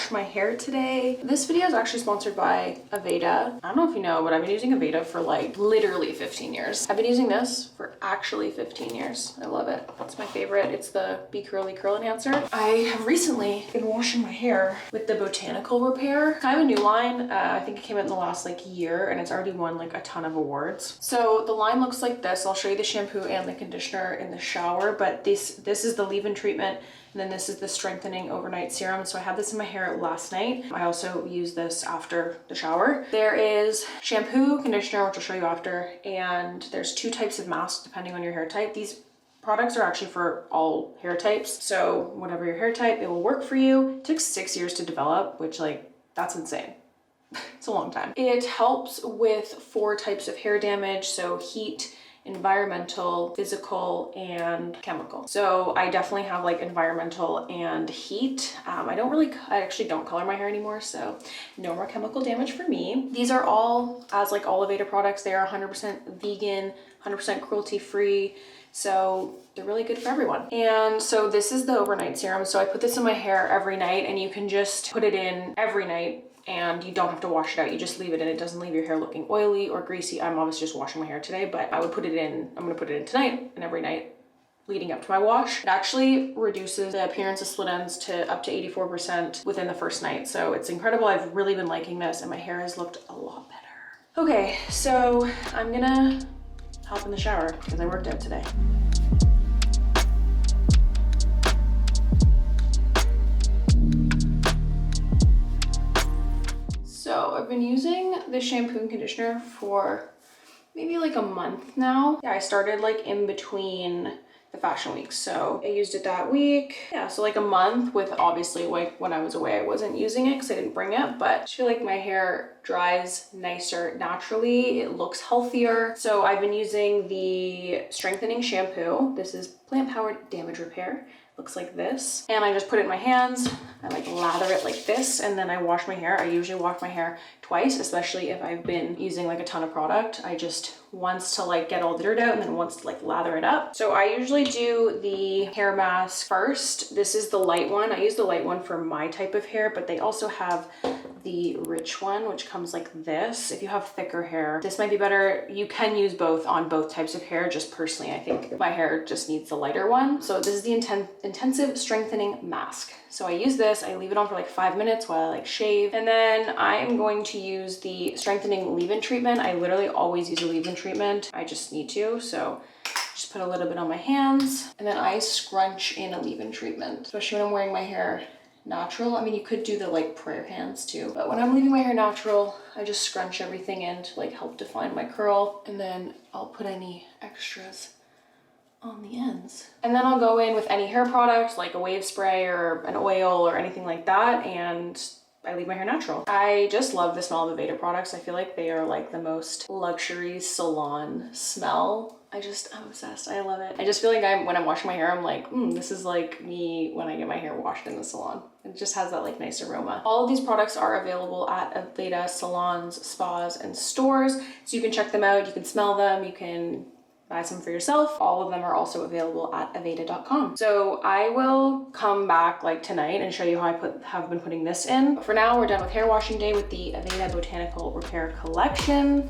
wash my hair today. This video is actually sponsored by Aveda. I don't know if you know, but I've been using Aveda for like literally 15 years. I've been using this for actually 15 years. I love it. It's my favorite. It's the Be Curly Curl Enhancer. I have recently been washing my hair with the Botanical Repair. Kind of a new line. I think it came out in the last like year and it's already won like a ton of awards. So the line looks like this. I'll show you the shampoo and the conditioner in the shower, but this is the leave-in treatment. And then this is the strengthening overnight serum. So I had this in my hair last night. I also use this after the shower. There is shampoo, conditioner, which I'll show you after. And there's 2 types of masks depending on your hair type. These products are actually for all hair types. So whatever your hair type, it will work for you. It took 6 years to develop, which like, that's insane. It's a long time. It helps with 4 types of hair damage. So heat, environmental, physical, and chemical. So I definitely have like environmental and heat. I actually don't color my hair anymore, so no more chemical damage for me. These are all, as like all Aveda products, they are 100% vegan, 100% cruelty free. So they're really good for everyone. And so this is the overnight serum. So I put this in my hair every night and you can just put it in every night and you don't have to wash it out. You just leave it in. It doesn't leave your hair looking oily or greasy. I'm obviously just washing my hair today, but I would put it in, I'm gonna put it in tonight and every night leading up to my wash. It actually reduces the appearance of split ends to up to 84% within the first night. So it's incredible. I've really been liking this and my hair has looked a lot better. Okay, so I'm gonna hop in the shower because I worked out today. So I've been using the shampoo and conditioner for maybe like a month now. Yeah, I started like in between the fashion weeks. So I used it that week. Yeah, so like a month with obviously like when I was away, I wasn't using it because I didn't bring it, but I feel like my hair dries nicer naturally. It looks healthier. So I've been using the strengthening shampoo. This is plant powered damage repair. Looks like this. And I just put it in my hands. I like lather it like this and then I wash my hair. I usually wash my hair twice, especially if I've been using like a ton of product. I just once to like get all the dirt out and then once to like lather it up. So I usually do the hair mask first. This is the light one. I use the light one for my type of hair, but they also have the rich one, which comes like this. If you have thicker hair, this might be better. You can use both on both types of hair. Just personally, I think my hair just needs the lighter one. So this is the intensive strengthening mask. So I use this, I leave it on for like 5 minutes while I like shave. And then I am going to use the strengthening leave-in treatment. I literally always use a leave-in treatment. I just need to, so just put a little bit on my hands. And then I scrunch in a leave-in treatment, especially when I'm wearing my hair natural. I mean, you could do the like prayer hands too, but when I'm leaving my hair natural, I just scrunch everything in to like help define my curl. And then I'll put any extras on the ends. And then I'll go in with any hair product like a wave spray or an oil or anything like that, and I leave my hair natural. I just love the smell of Aveda products. I feel like they are like the most luxury salon smell. I'm obsessed. I love it. I just feel like when I'm washing my hair, I'm like, this is like me when I get my hair washed in the salon. It just has that like nice aroma. All of these products are available at Aveda salons, spas, and stores. So you can check them out. You can smell them. You can buy some for yourself. All of them are also available at aveda.com. So I will come back like tonight and show you how I have been putting this in. But for now, we're done with hair washing day with the Aveda Botanical Repair collection.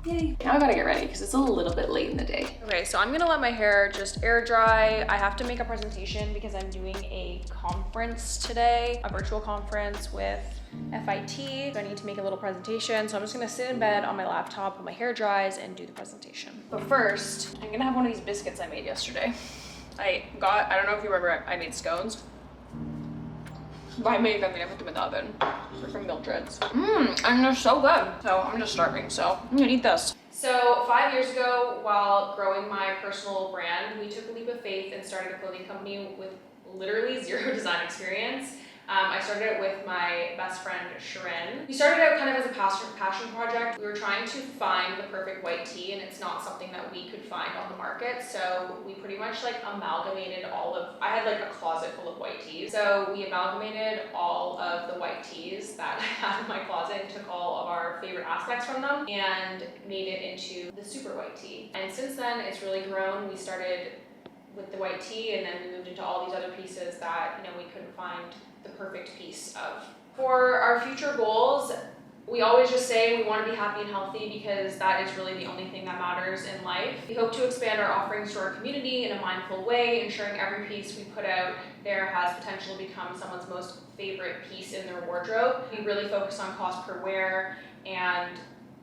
Yay. Now I gotta get ready because it's a little bit late in the day. Okay, so I'm gonna let my hair just air dry. I have to make a presentation because I'm doing a conference today, a virtual conference with FIT. So I need to make a little presentation. So I'm just gonna sit in bed on my laptop while my hair dries and do the presentation. But first, I'm gonna have one of these biscuits I made yesterday. I don't know if you remember, I made scones. By made them, I put them in the oven. They're from Mildred's. And they're so good. So I'm just starving, so I'm gonna eat this. So 5 years ago, while growing my personal brand, we took a leap of faith and started a clothing company with literally zero design experience. I started it with my best friend, Sharon. We started out kind of as a passion project. We were trying to find the perfect white tee, and it's not something that we could find on the market. So we pretty much like amalgamated I had like a closet full of white tees. So we amalgamated all of the white tees that I had in my closet and took all of our favorite aspects from them and made it into the super white tee. And since then, it's really grown. We started with the white tee, and then we moved into all these other pieces that, you know, we couldn't find the perfect piece of. For our future goals, we always just say we want to be happy and healthy because that is really the only thing that matters in life. We hope to expand our offerings to our community in a mindful way, ensuring every piece we put out there has potential to become someone's most favorite piece in their wardrobe. We really focus on cost per wear and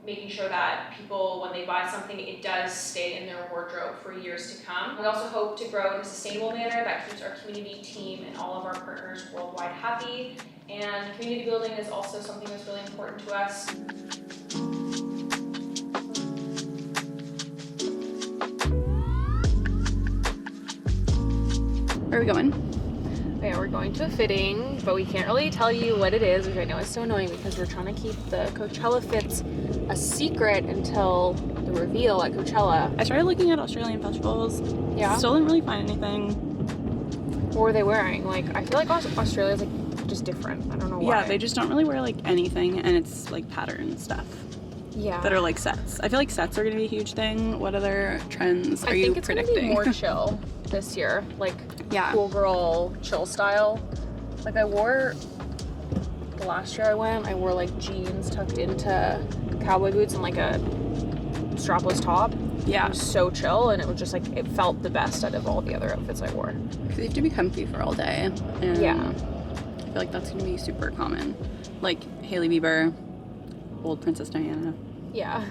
making sure that people, when they buy something, it does stay in their wardrobe for years to come. We also hope to grow in a sustainable manner that keeps our community, team, and all of our partners worldwide happy. And community building is also something that's really important to us. Where are we going? Yeah, we're going to a fitting, but we can't really tell you what it is, which I know is so annoying because we're trying to keep the Coachella fits a secret until the reveal at Coachella. I started looking at Australian festivals. Yeah. Still didn't really find anything. What were they wearing? Like, I feel like Australia's like just different. I don't know why. Yeah, they just don't really wear like anything, and it's like pattern stuff. Yeah. That are like sets. I feel like sets are gonna be a huge thing. What other trends are you I think it's predicting? gonna be more chill this year. Like, yeah, cool girl chill style. Like, I wore, the last year I went, I wore like jeans tucked into cowboy boots and like a strapless top. Yeah. It was so chill, and it was just like, it felt the best out of all the other outfits I wore. Because you have to be comfy for all day. And yeah. I feel like that's gonna be super common. Like Hailey Bieber, old Princess Diana. Yeah.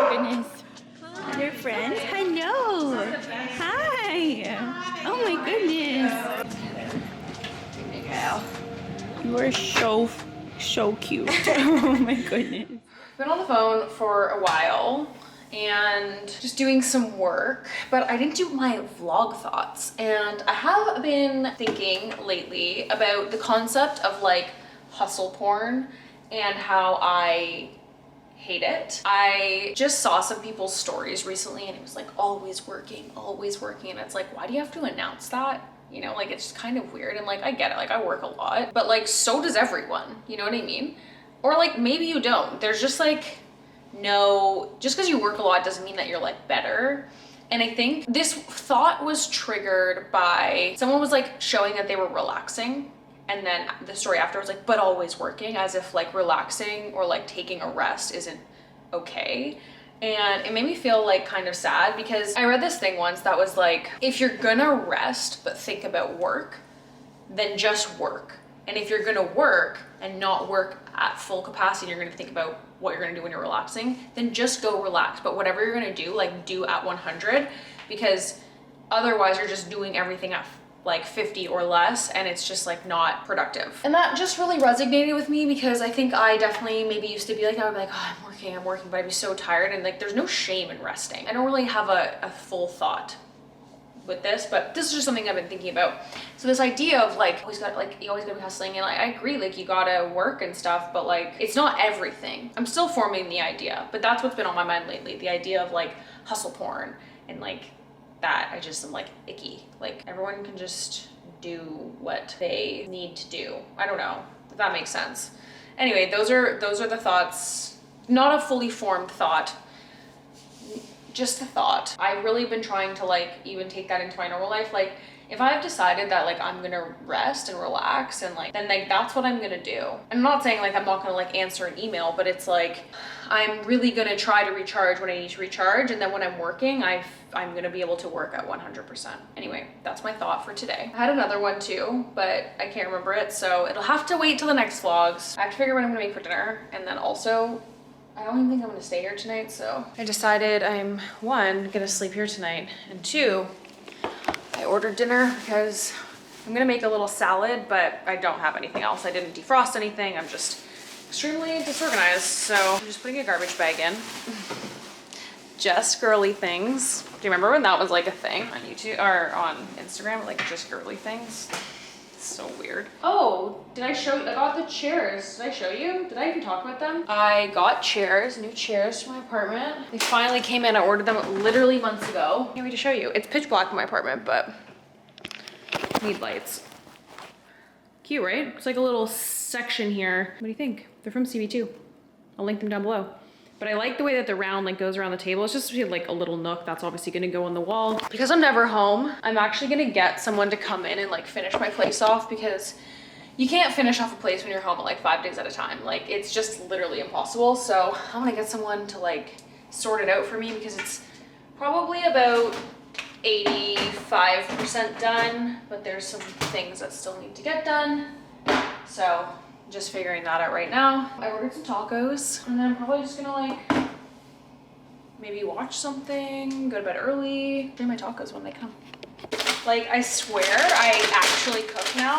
Goodness. Your friends? Hello. Hi. Oh my goodness. You are so cute. Oh my goodness. Been on the phone for a while and just doing some work, but I didn't do my vlog thoughts. And I have been thinking lately about the concept of like hustle porn and how I hate it. I just saw some people's stories recently and it was like always working. And it's like, why do you have to announce that? You know, like, it's kind of weird. And like, I get it, like I work a lot, but like, so does everyone, you know what I mean? Or like, maybe you don't. There's just like, no, just because you work a lot doesn't mean that you're like better. And I think this thought was triggered by someone was like showing that they were relaxing. And then the story after was like, but always working, as if like relaxing or like taking a rest isn't okay. And it made me feel like kind of sad because I read this thing once that was like, if you're gonna rest but think about work, then just work. And if you're gonna work and not work at full capacity, you're gonna think about what you're gonna do when you're relaxing, then just go relax. But whatever you're gonna do, like do at 100, because otherwise you're just doing everything at like 50 or less, and it's just like not productive. And that just really resonated with me because I think I definitely maybe used to be like, I would be like, oh, I'm working, but I'd be so tired, and like there's no shame in resting. I don't really have a full thought with this, but this is just something I've been thinking about. So this idea of like, you always gotta be hustling, and like, I agree, like you gotta work and stuff, but like, it's not everything. I'm still forming the idea, but that's what's been on my mind lately. The idea of like hustle porn and like that, I just am like icky. Like everyone can just do what they need to do. I don't know if that makes sense. Anyway, those are the thoughts. Not a fully formed thought, just a thought. I've really been trying to like even take that into my normal life. Like if I've decided that like I'm gonna rest and relax and like, then like that's what I'm gonna do. I'm not saying like I'm not gonna like answer an email, but it's like I'm really gonna try to recharge when I need to recharge, and then when I'm working, I'm gonna be able to work at 100%. Anyway, that's my thought for today. I had another one too, but I can't remember it, so it'll have to wait till the next vlogs. I have to figure out what I'm gonna make for dinner, and then also I don't even think I'm gonna stay here tonight, so I decided I'm, one, gonna sleep here tonight, and two, I ordered dinner because I'm gonna make a little salad, but I don't have anything else. I didn't defrost anything. I'm just extremely disorganized, so I'm just putting a garbage bag in. Just girly things. Do you remember when that was like a thing on YouTube or on Instagram? Like just girly things. So weird. Oh, did I show you? I got the chairs. Did I show you? Did I even talk about them? I got chairs, new chairs for my apartment. They finally came in. I ordered them literally months ago. Can't wait to show you. It's pitch black in my apartment, but I need lights. Cute, right? It's like a little section here. What do you think? They're from CB2. I'll link them down below. But I like the way that the round like goes around the table. It's just like a little nook that's obviously gonna go on the wall. Because I'm never home, I'm actually gonna get someone to come in and like finish my place off, because you can't finish off a place when you're home like 5 days at a time. Like it's just literally impossible. So I'm gonna get someone to like sort it out for me, because it's probably about 85% done, but there's some things that still need to get done. So just figuring that out right now. I ordered some tacos, and then I'm probably just gonna like maybe watch something, go to bed early, bring my tacos when they come. Like I swear I actually cook now.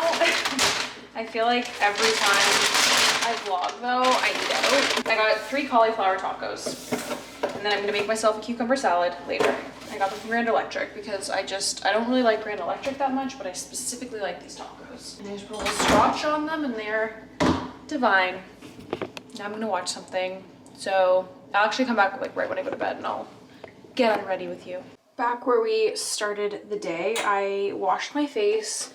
I feel like every time I vlog though, I eat out. I got 3 cauliflower tacos, and then I'm gonna make myself a cucumber salad later. I got them from Grand Electric because I don't really like Grand Electric that much, but I specifically like these tacos. And I just put a little scotch on them, and they're divine. Now I'm gonna watch something. So I'll actually come back like right when I go to bed, and I'll get ready with you. Back where we started the day, I washed my face.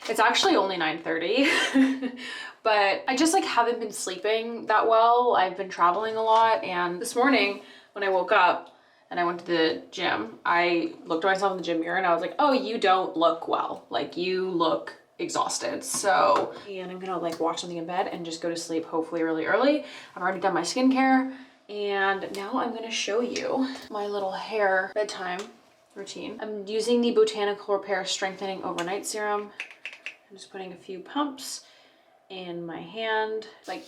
It's actually only 9:30, but I just like haven't been sleeping that well. I've been traveling a lot, and this morning when I woke up and I went to the gym, I looked at myself in the gym mirror and I was like, oh, you don't look well. Like you look exhausted. So, and I'm gonna like watch something in bed and just go to sleep hopefully really early. I've already done my skincare, and now I'm gonna show you my little hair bedtime routine. I'm using the Botanical Repair Strengthening Overnight Serum. I'm just putting a few pumps in my hand, like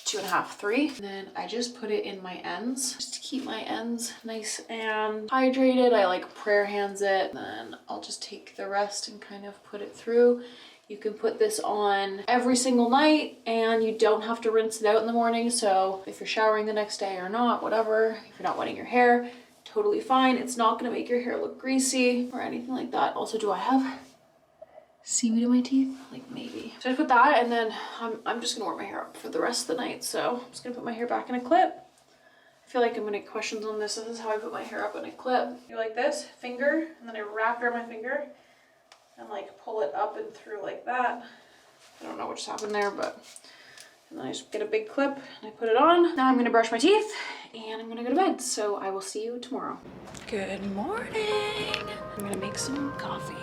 2.5, 3. And then I just put it in my ends just to keep my ends nice and hydrated. I like prayer hands it. Then I'll just take the rest and kind of put it through. You can put this on every single night and you don't have to rinse it out in the morning. So if you're showering the next day or not, whatever, if you're not wetting your hair, totally fine. It's not gonna make your hair look greasy or anything like that. Also, do I have seaweed in my teeth? Like maybe. So I put that, and then I'm just gonna wear my hair up for the rest of the night. So I'm just gonna put my hair back in a clip. I feel like I'm gonna get questions on this. This is how I put my hair up in a clip. You like this, finger, and then I wrap it around my finger and like pull it up and through like that. I don't know what just happened there, but, and then I just get a big clip and I put it on. Now I'm gonna brush my teeth and I'm gonna go to bed. So I will see you tomorrow. Good morning. I'm gonna make some coffee.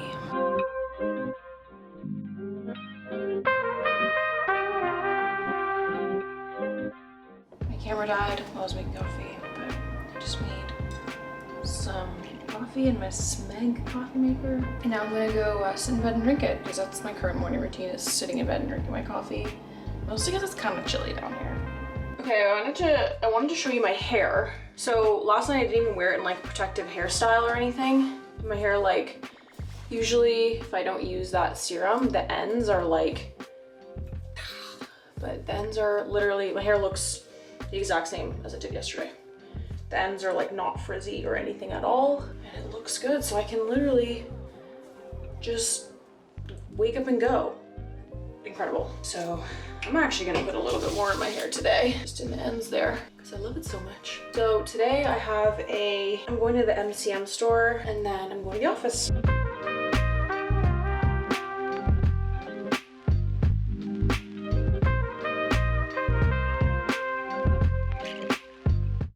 Camera died while I was making coffee, but I just made some coffee in my Smeg coffee maker. And now I'm gonna go sit in bed and drink it, because that's my current morning routine, is sitting in bed and drinking my coffee. Mostly because it's kind of chilly down here. Okay, I wanted to show you my hair. So last night I didn't even wear it in like a protective hairstyle or anything. My hair, like, usually if I don't use that serum, the ends are like, but the ends are literally, my hair looks the exact same as it did yesterday. The ends are like not frizzy or anything at all, and it looks good. So I can literally just wake up and go. Incredible. So I'm actually gonna put a little bit more in my hair today, just in the ends there, because I love it so much. So today I'm going to the MCM store, and then I'm going to the office.